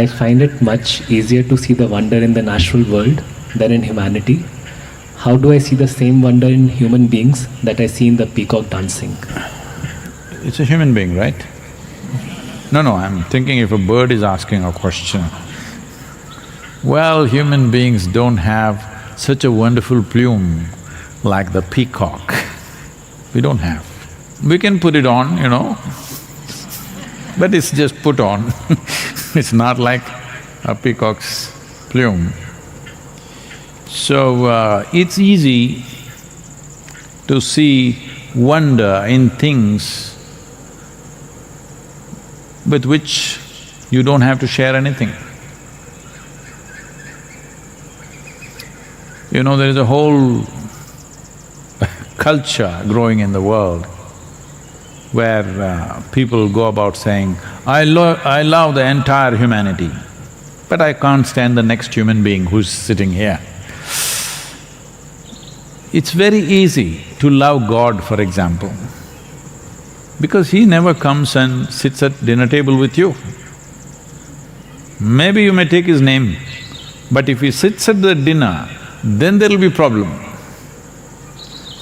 I find it much easier to see the wonder in the natural world than in humanity. How do I see the same wonder in human beings that I see in the peacock dancing? It's a human being, right? No, I'm thinking if a bird is asking a question. Well, human beings don't have such a wonderful plume like the peacock. We don't have. We can put it on, but it's just put on It's not like a peacock's plume. So, it's easy to see wonder in things with which you don't have to share anything. There is a whole culture growing in the world where people go about saying, I love the entire humanity, but I can't stand the next human being who's sitting here. It's very easy to love God, for example, because He never comes and sits at dinner table with you. Maybe you may take His name, but if He sits at the dinner, then there'll be problem.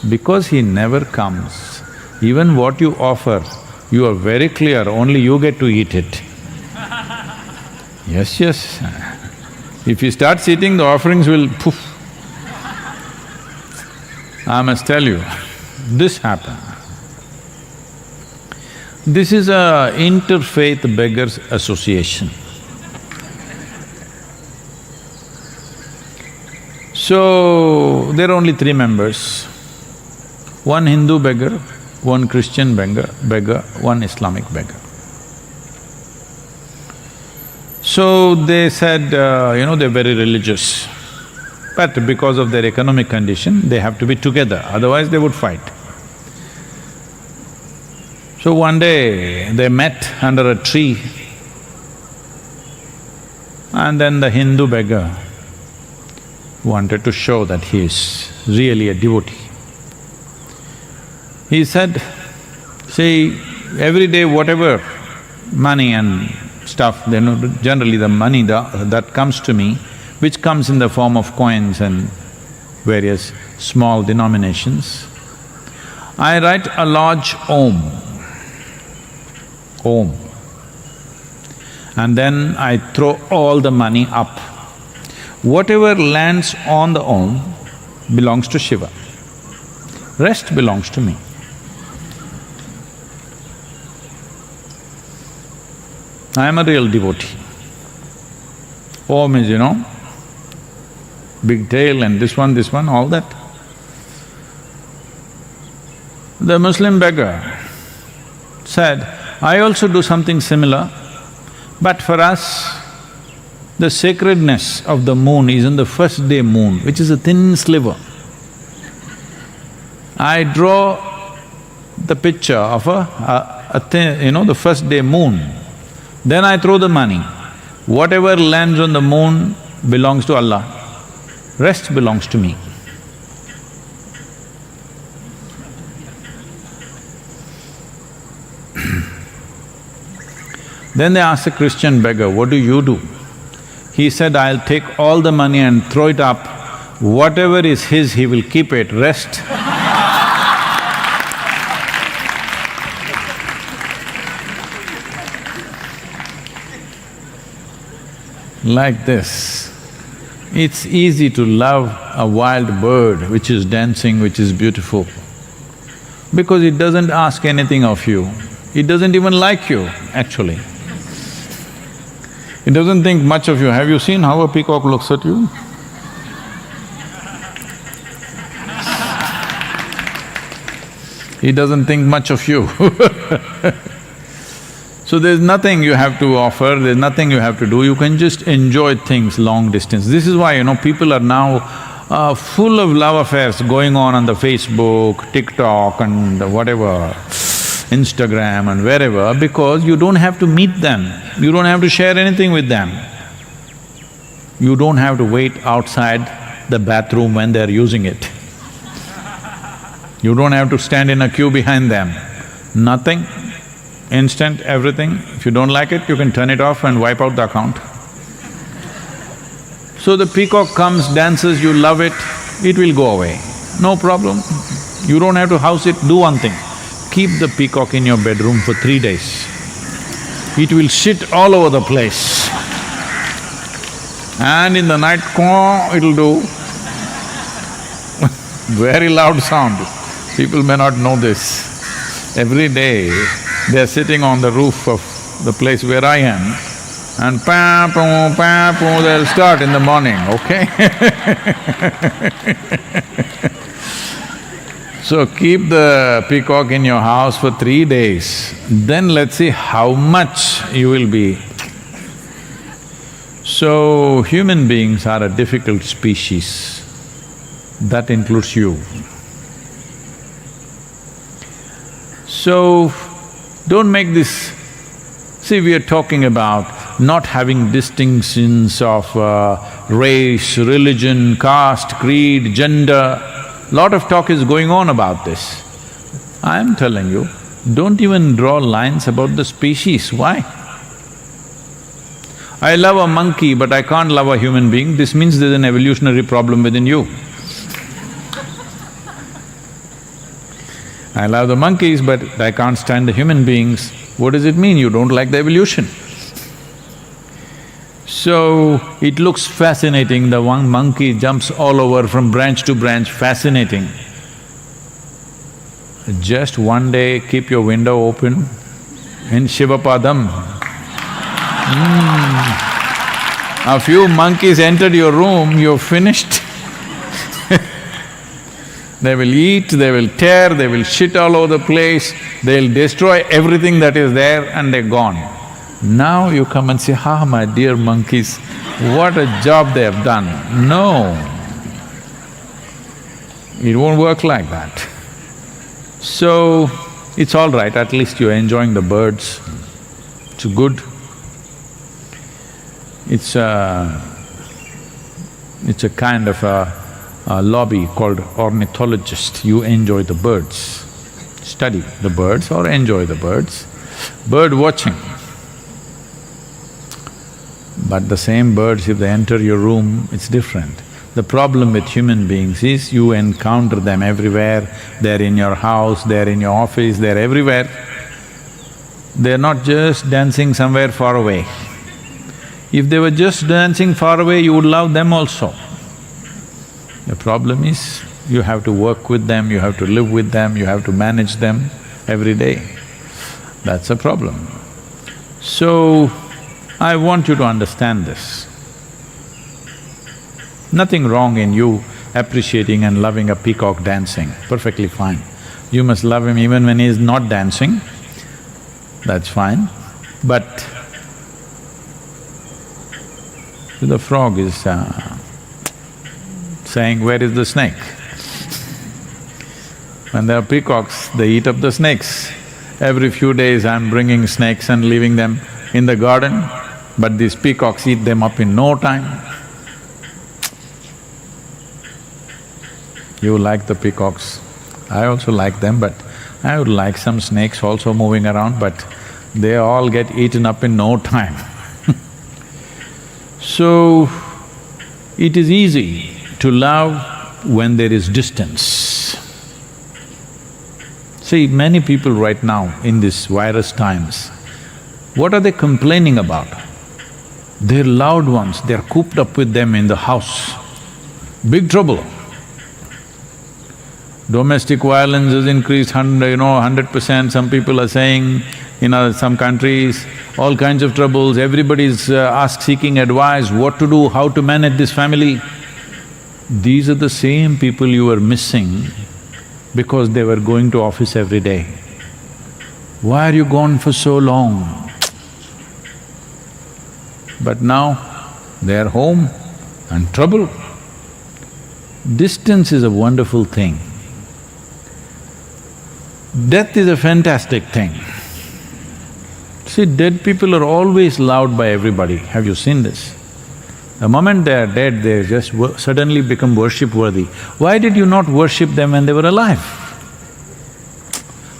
Because He never comes, even what you offer, you are very clear, only you get to eat it. Yes. If you start eating, the offerings will poof. I must tell you, this happened. This is a interfaith beggars association. So, there are only 3 members, one Hindu beggar, one Christian beggar, one Islamic beggar. So they said, they're very religious, but because of their economic condition, they have to be together, otherwise they would fight. So one day, they met under a tree, and then the Hindu beggar wanted to show that he is really a devotee. He said, see, every day whatever money and stuff, generally the money that comes to me, which comes in the form of coins and various small denominations, I write a large Om, and then I throw all the money up. Whatever lands on the Om belongs to Shiva, rest belongs to me. I am a real devotee. Om is, big tail and this one, all that. The Muslim beggar said, I also do something similar, but for us, the sacredness of the moon is in the first day moon, which is a thin sliver. I draw the picture of the first day moon, then I throw the money. Whatever lands on the moon belongs to Allah, rest belongs to me. Then they asked a Christian beggar, what do you do? He said, I'll take all the money and throw it up. Whatever is his, he will keep it, rest like this. It's easy to love a wild bird which is dancing, which is beautiful, because it doesn't ask anything of you. It doesn't even like you, actually. It doesn't think much of you. Have you seen how a peacock looks at you? He doesn't think much of you So there's nothing you have to offer, there's nothing you have to do, you can just enjoy things long distance. This is why, people are now full of love affairs going on the Facebook, TikTok and whatever, Instagram and wherever, because you don't have to meet them, you don't have to share anything with them. You don't have to wait outside the bathroom when they're using it. You don't have to stand in a queue behind them, nothing. Instant, everything. If you don't like it, you can turn it off and wipe out the account. So the peacock comes, dances, you love it, it will go away, no problem. You don't have to house it, do one thing, keep the peacock in your bedroom for 3 days. It will shit all over the place. And in the night, caw, it'll do very loud sound. People may not know this. Every day, they're sitting on the roof of the place where I am, and pa-poo, they'll start in the morning, okay? So keep the peacock in your house for 3 days, then let's see how much you will be. So, human beings are a difficult species, that includes you. So, don't make this… See, we are talking about not having distinctions of race, religion, caste, creed, gender. Lot of talk is going on about this. I am telling you, don't even draw lines about the species. Why? I love a monkey but I can't love a human being, this means there's an evolutionary problem within you. I love the monkeys but I can't stand the human beings. What does it mean? You don't like the evolution. So, it looks fascinating, the one monkey jumps all over from branch to branch, fascinating. Just one day keep your window open in Shivapadam. A few monkeys entered your room, you're finished. They will eat, they will tear, they will shit all over the place, they'll destroy everything that is there and they're gone. Now you come and say, ah, my dear monkeys, what a job they have done. No, it won't work like that. So, it's all right, at least you're enjoying the birds, it's good. It's a kind of a lobby called ornithologist, you enjoy the birds. Study the birds or enjoy the birds. Bird watching. But the same birds, if they enter your room, it's different. The problem with human beings is you encounter them everywhere, they're in your house, they're in your office, they're everywhere. They're not just dancing somewhere far away. If they were just dancing far away, you would love them also. The problem is, you have to work with them, you have to live with them, you have to manage them every day. That's a problem. So, I want you to understand this. Nothing wrong in you appreciating and loving a peacock dancing, perfectly fine. You must love him even when he is not dancing, that's fine. But the frog is saying, where is the snake? When there are peacocks, they eat up the snakes. Every few days I'm bringing snakes and leaving them in the garden, but these peacocks eat them up in no time. You like the peacocks, I also like them, but I would like some snakes also moving around, but they all get eaten up in no time. So, it is easy to love when there is distance. See, many people right now in this virus times, what are they complaining about? Their loved ones, they're cooped up with them in the house. Big trouble. Domestic violence has increased 100%, some people are saying, in some countries, all kinds of troubles, everybody's seeking advice, what to do, how to manage this family. These are the same people you were missing because they were going to office every day. Why are you gone for so long? But now, they're home and trouble. Distance is a wonderful thing. Death is a fantastic thing. See, dead people are always loved by everybody, have you seen this? The moment they are dead, they just suddenly become worship-worthy. Why did you not worship them when they were alive?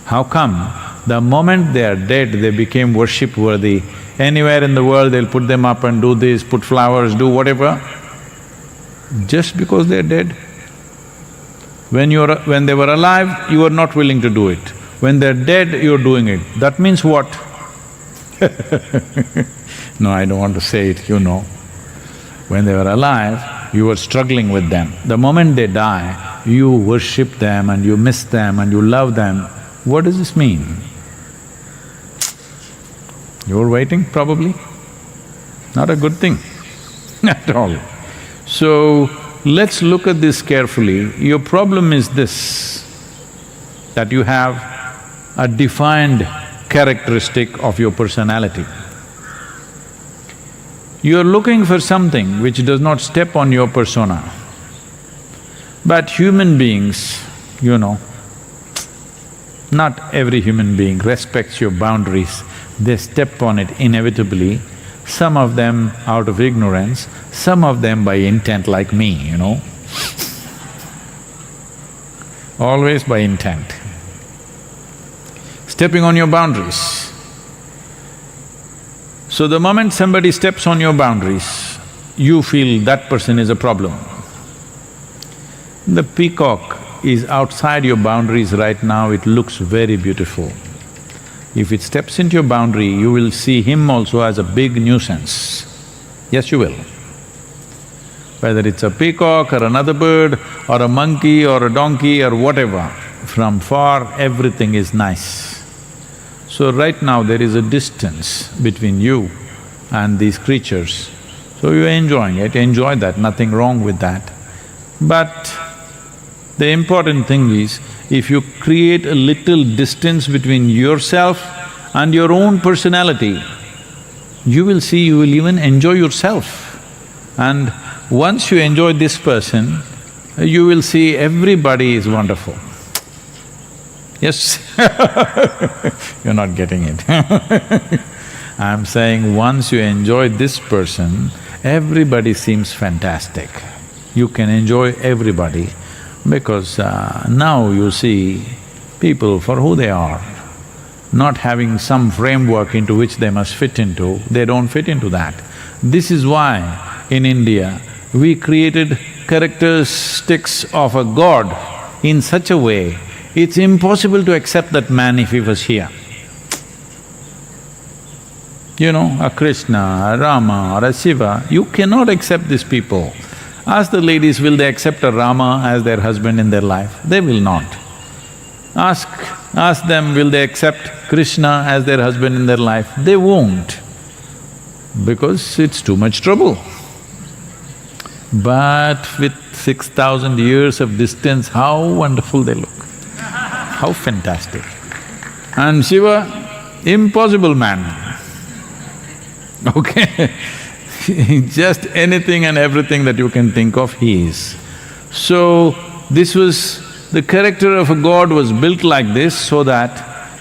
How come the moment they are dead, they became worship-worthy? Anywhere in the world, they'll put them up and do this, put flowers, do whatever. just because they're dead. When they were alive, you were not willing to do it. When they're dead, you're doing it. That means what? No, I don't want to say it, you know. When they were alive, you were struggling with them. The moment they die, you worship them and you miss them and you love them. What does this mean? You're waiting, probably? Not a good thing at all. So, let's look at this carefully. Your problem is this, that you have a defined characteristic of your personality. You're looking for something which does not step on your persona. But human beings, you know, not every human being respects your boundaries. They step on it inevitably, some of them out of ignorance, some of them by intent like me, you know. Always by intent. Stepping on your boundaries. So the moment somebody steps on your boundaries, you feel that person is a problem. The peacock is outside your boundaries right now, it looks very beautiful. If it steps into your boundary, you will see him also as a big nuisance. Yes, you will. Whether it's a peacock or another bird or a monkey or a donkey or whatever, from far everything is nice. So right now there is a distance between you and these creatures. So you're enjoying it, enjoy that, nothing wrong with that. But the important thing is, if you create a little distance between yourself and your own personality, you will see you will even enjoy yourself. And once you enjoy this person, you will see everybody is wonderful. Yes? You're not getting it. I'm saying once you enjoy this person, everybody seems fantastic. You can enjoy everybody because now you see people for who they are, not having some framework into which they must fit into, they don't fit into that. This is why in India, we created characteristics of a god in such a way, it's impossible to accept that man if he was here. You know, a Krishna, a Rama or a Shiva, you cannot accept these people. Ask the ladies, will they accept a Rama as their husband in their life? They will not. Ask them, will they accept Krishna as their husband in their life? They won't, because it's too much trouble. But with 6,000 years of distance, how wonderful they look, how fantastic. And Shiva, impossible man. Okay? Just anything and everything that you can think of, he is. So, this was… the character of a god was built like this so that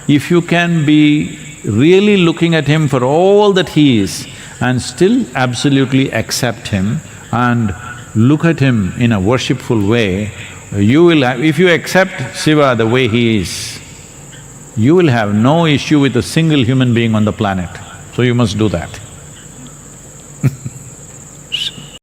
if you can be really looking at him for all that he is and still absolutely accept him and look at him in a worshipful way, you will have… if you accept Shiva the way he is, you will have no issue with a single human being on the planet. So you must do that.